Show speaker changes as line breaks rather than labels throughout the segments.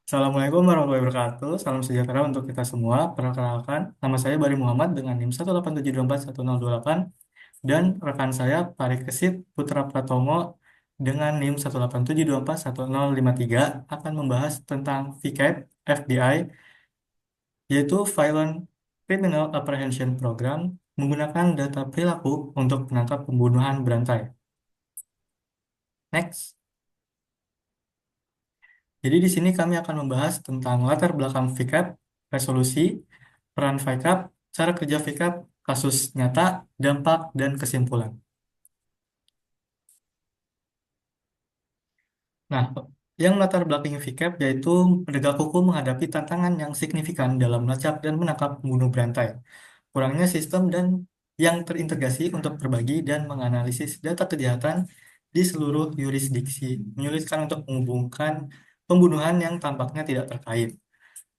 Assalamualaikum warahmatullahi wabarakatuh. Salam sejahtera untuk kita semua. Perkenalkan, nama saya Bari Muhammad dengan NIM 187241028 dan rekan saya Parik Kesit Putra Pratomo dengan NIM 187241053 akan membahas tentang VCAP FBI, yaitu Violent Criminal Apprehension Program, menggunakan data perilaku untuk menangkap pembunuhan berantai. Next. Jadi di sini kami akan membahas tentang latar belakang VCAP, resolusi, peran VCAP, cara kerja VCAP, kasus nyata, dampak, dan kesimpulan. Nah, yang melatar belakangi VCAP yaitu penegak hukum menghadapi tantangan yang signifikan dalam melacak dan menangkap pembunuh berantai. Kurangnya sistem dan yang terintegrasi untuk berbagi dan menganalisis data kejahatan di seluruh yurisdiksi, menyulitkan untuk menghubungkan pembunuhan yang tampaknya tidak terkait.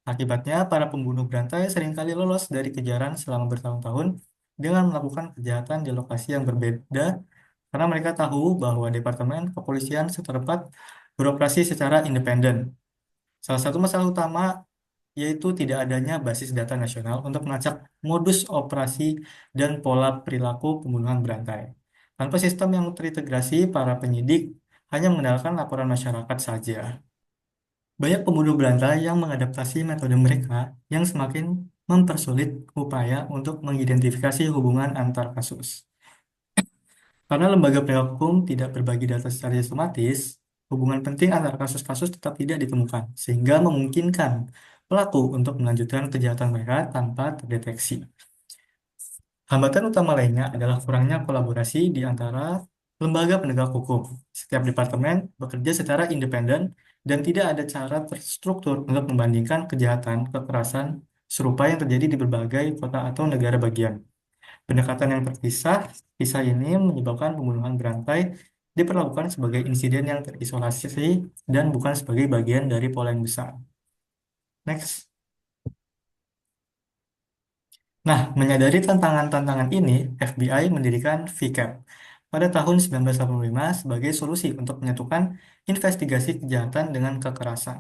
Akibatnya, para pembunuh berantai seringkali lolos dari kejaran selama bertahun-tahun dengan melakukan kejahatan di lokasi yang berbeda karena mereka tahu bahwa Departemen Kepolisian setempat beroperasi secara independen. Salah satu masalah utama yaitu tidak adanya basis data nasional untuk melacak modus operasi dan pola perilaku pembunuhan berantai. Tanpa sistem yang terintegrasi, para penyidik hanya mengandalkan laporan masyarakat saja. Banyak pembunuh berantai yang mengadaptasi metode mereka yang semakin mempersulit upaya untuk mengidentifikasi hubungan antar kasus. Karena lembaga penegak hukum tidak berbagi data secara sistematis, hubungan penting antar kasus-kasus tetap tidak ditemukan, sehingga memungkinkan pelaku untuk melanjutkan kejahatan mereka tanpa terdeteksi. Hambatan utama lainnya adalah kurangnya kolaborasi di antara lembaga penegak hukum. Setiap departemen bekerja secara independen dan tidak ada cara terstruktur untuk membandingkan kejahatan kekerasan serupa yang terjadi di berbagai kota atau negara bagian. Pendekatan yang terpisah ini menyebabkan pembunuhan berantai diperlakukan sebagai insiden yang terisolasi dan bukan sebagai bagian dari pola yang besar. Next. Nah, menyadari tantangan-tantangan ini, FBI mendirikan VCAP pada tahun 1985 sebagai solusi untuk menyatukan investigasi kejahatan dengan kekerasan.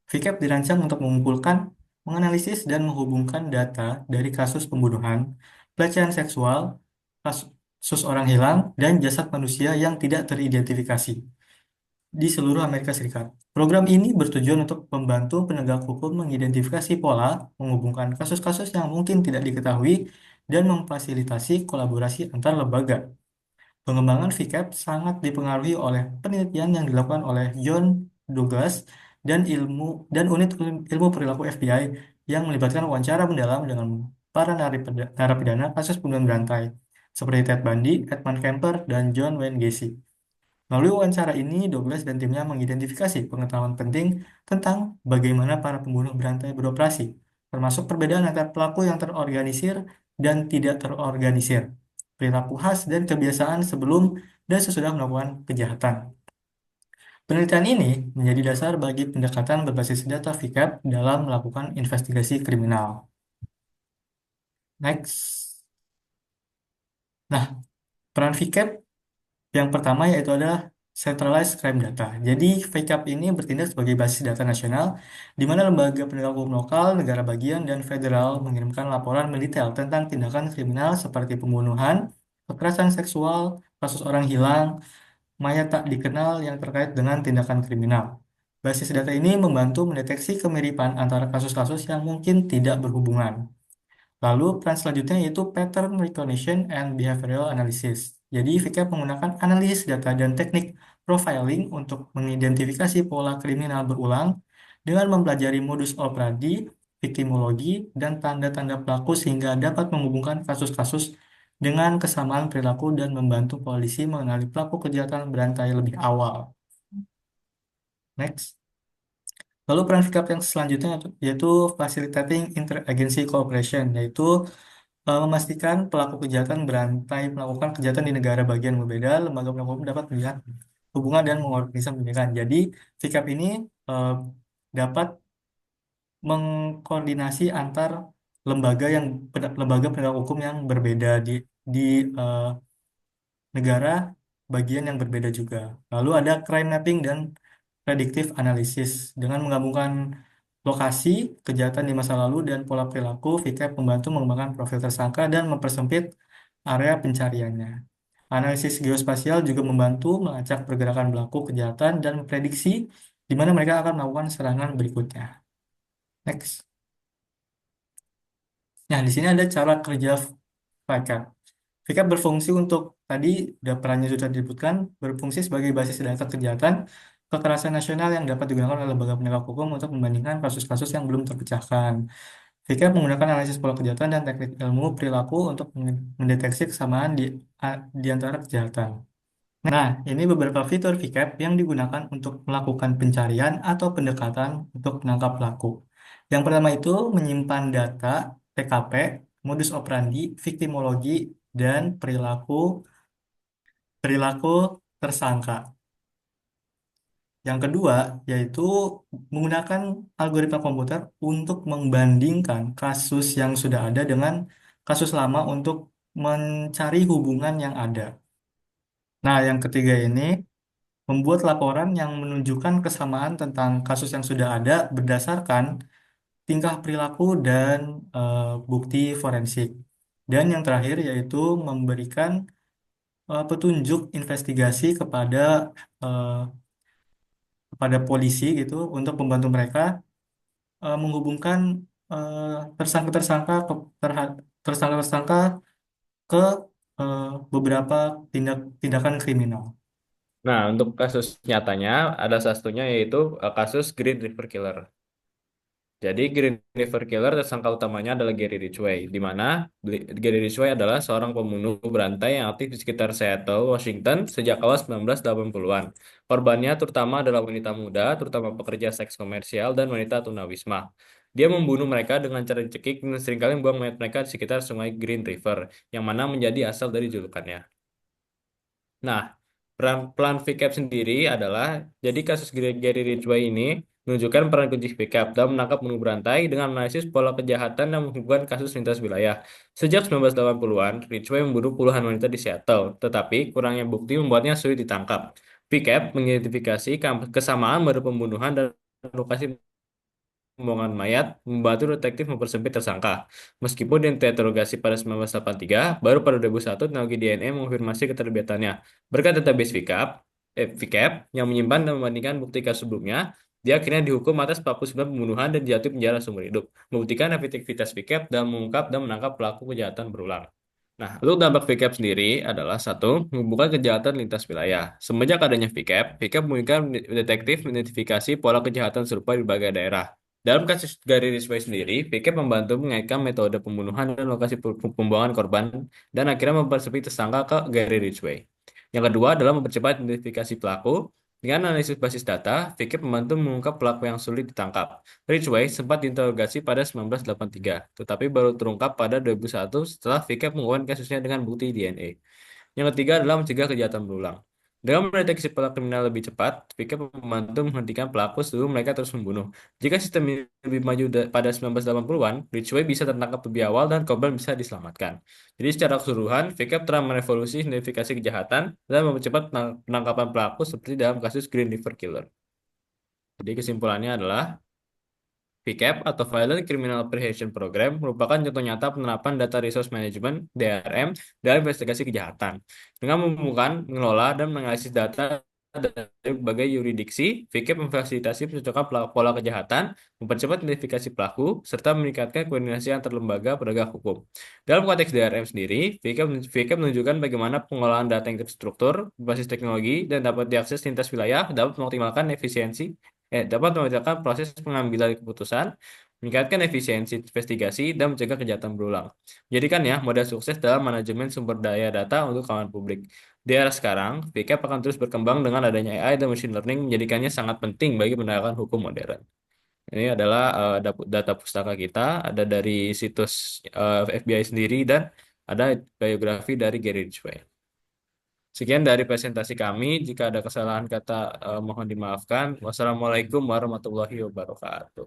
VCAP dirancang untuk mengumpulkan, menganalisis, dan menghubungkan data dari kasus pembunuhan, pelecehan seksual, kasus orang hilang, dan jasad manusia yang tidak teridentifikasi di seluruh Amerika Serikat. Program ini bertujuan untuk membantu penegak hukum mengidentifikasi pola, menghubungkan kasus-kasus yang mungkin tidak diketahui, dan memfasilitasi kolaborasi antar lembaga. Pengembangan VCAP sangat dipengaruhi oleh penelitian yang dilakukan oleh John Douglas dan unit ilmu perilaku FBI yang melibatkan wawancara mendalam dengan para narapidana kasus pembunuhan berantai seperti Ted Bundy, Edmund Kemper, dan John Wayne Gacy. Melalui wawancara ini, Douglas dan timnya mengidentifikasi pengetahuan penting tentang bagaimana para pembunuh berantai beroperasi, termasuk perbedaan antara pelaku yang terorganisir dan tidak terorganisir, perilaku khas dan kebiasaan sebelum dan sesudah melakukan kejahatan. Penelitian ini menjadi dasar bagi pendekatan berbasis data VCAP dalam melakukan investigasi kriminal. Next. Nah, peran VCAP yang pertama yaitu adalah Centralized Crime Data. Jadi, VCAP ini bertindak sebagai basis data nasional di mana lembaga penegak hukum lokal, negara bagian, dan federal mengirimkan laporan mendetail tentang tindakan kriminal seperti pembunuhan, kekerasan seksual, kasus orang hilang, mayat tak dikenal yang terkait dengan tindakan kriminal. Basis data ini membantu mendeteksi kemiripan antara kasus-kasus yang mungkin tidak berhubungan. Lalu peran selanjutnya yaitu pattern recognition and behavioral analysis. Jadi VCAP menggunakan analisis data dan teknik profiling untuk mengidentifikasi pola kriminal berulang dengan mempelajari modus operandi, viktimologi, dan tanda-tanda pelaku sehingga dapat menghubungkan kasus-kasus dengan kesamaan perilaku dan membantu polisi mengenali pelaku kejahatan berantai lebih awal. Next. Lalu peran VCAP yang selanjutnya yaitu facilitating interagency cooperation, yaitu memastikan pelaku kejahatan berantai melakukan kejahatan di negara bagian berbeda, lembaga penegak hukum dapat melihat hubungan dan mengorganisasi pendidikan. Jadi, sikap ini eh, dapat mengkoordinasi antar lembaga penegak hukum yang berbeda di eh, negara bagian yang berbeda juga. Lalu ada crime mapping dan predictive analysis dengan menggabungkan lokasi kejahatan di masa lalu dan pola perilaku, VCAP membantu mengembangkan profil tersangka dan mempersempit area pencariannya. Analisis geospasial juga membantu melacak pergerakan pelaku kejahatan dan memprediksi di mana mereka akan melakukan serangan berikutnya. Next. Nah, di sini ada cara kerja VCAP. VCAP berfungsi untuk, tadi udah perannya sudah disebutkan, berfungsi sebagai basis data kejahatan kekerasan nasional yang dapat digunakan oleh lembaga penegak hukum untuk membandingkan kasus-kasus yang belum terpecahkan. VCAP menggunakan analisis pola kejahatan dan teknik ilmu perilaku untuk mendeteksi kesamaan di antara kejahatan. Nah, ini beberapa fitur VCAP yang digunakan untuk melakukan pencarian atau pendekatan untuk menangkap pelaku. Yang pertama itu menyimpan data TKP, modus operandi, viktimologi, dan perilaku perilaku tersangka. Yang kedua yaitu menggunakan algoritma komputer untuk membandingkan kasus yang sudah ada dengan kasus lama untuk mencari hubungan yang ada. Nah, yang ketiga ini membuat laporan yang menunjukkan kesamaan tentang kasus yang sudah ada berdasarkan tingkah perilaku dan bukti forensik. Dan yang terakhir yaitu memberikan petunjuk investigasi eh, kepada polisi gitu untuk membantu mereka menghubungkan eh, tersangka-tersangka ke tersangka-tersangka ke eh, beberapa tindakan kriminal.
Nah, untuk kasus nyatanya ada salah satunya yaitu kasus Green River Killer. Jadi Green River Killer tersangka utamanya adalah Gary Ridgway, di mana Gary Ridgway adalah seorang pembunuh berantai yang aktif di sekitar Seattle, Washington sejak awal 1980-an. Korbannya terutama adalah wanita muda, terutama pekerja seks komersial dan wanita tunawisma. Dia membunuh mereka dengan cara dicekik dan seringkali membuang mayat mereka di sekitar Sungai Green River, yang mana menjadi asal dari julukannya. Nah, peran VCAP sendiri adalah, jadi kasus Gary Ridgway ini menunjukkan peran kunci VCAP dalam menangkap pembunuh berantai dengan analisis pola kejahatan dan menghubungkan kasus lintas wilayah. Sejak 1980-an, Ridgway membunuh puluhan wanita di Seattle, tetapi kurangnya bukti membuatnya sulit ditangkap. VCAP mengidentifikasi kesamaan pada pembunuhan dan lokasi pembuangan mayat, membantu detektif mempersempit tersangka. Meskipun diinterogasi pada 1983, baru pada 2001 teknologi DNA mengonfirmasi keterlibatannya. Berkat database VCAP yang menyimpan dan membandingkan bukti kasus sebelumnya, dia akhirnya dihukum atas 49 pembunuhan dan dijatuhi penjara seumur hidup, membuktikan efektivitas VCAP dalam mengungkap dan menangkap pelaku kejahatan berulang. Nah, untuk dampak VCAP sendiri adalah satu, menghubungkan kejahatan lintas wilayah. Semenjak adanya VCAP memungkinkan detektif mengidentifikasi pola kejahatan serupa di berbagai daerah. Dalam kasus Gary Ridgway sendiri, VCAP membantu mengaitkan metode pembunuhan dan lokasi pembuangan korban dan akhirnya mempersempit tersangka ke Gary Ridgway. Yang kedua adalah mempercepat identifikasi pelaku. Dengan analisis basis data, VCAP membantu mengungkap pelaku yang sulit ditangkap. Ridgway sempat diinterogasi pada 1983, tetapi baru terungkap pada 2001 setelah VCAP mengungkapkan kasusnya dengan bukti DNA. Yang ketiga adalah mencegah kejahatan berulang. Dengan mendeteksi pelaku kriminal lebih cepat, VK membantu menghentikan pelaku sebelum mereka terus membunuh. Jika sistem ini lebih maju pada 1980-an, Ridgway bisa tertangkap lebih awal dan korban bisa diselamatkan. Jadi secara keseluruhan, VK telah merevolusi identifikasi kejahatan dan mempercepat penangkapan pelaku seperti dalam kasus Green River Killer. Jadi kesimpulannya adalah VCAP atau Violent Criminal Apprehension Program merupakan contoh nyata penerapan Data Resource Management (DRM) dalam investigasi kejahatan. Dengan mengumpulkan, mengelola, dan menganalisis data dari berbagai yurisdiksi, VCAP memfasilitasi pencocokan pola kejahatan, mempercepat identifikasi pelaku, serta meningkatkan koordinasi antar lembaga penegak hukum. Dalam konteks DRM sendiri, VCAP menunjukkan bagaimana pengolahan data yang terstruktur, berbasis teknologi, dan dapat diakses lintas wilayah dapat mengoptimalkan dapat memudahkan proses pengambilan keputusan, meningkatkan efisiensi investigasi, dan mencegah kejahatan berulang. Jadi kan ya, modal sukses dalam manajemen sumber daya data untuk kawan publik. Di era sekarang, VCAP akan terus berkembang dengan adanya AI dan machine learning menjadikannya sangat penting bagi penegakan hukum modern. Ini adalah data pustaka kita, ada dari situs FBI sendiri, dan ada biografi dari Gary Ridgway. Sekian dari presentasi kami. Jika ada kesalahan kata, mohon dimaafkan. Wassalamualaikum warahmatullahi wabarakatuh.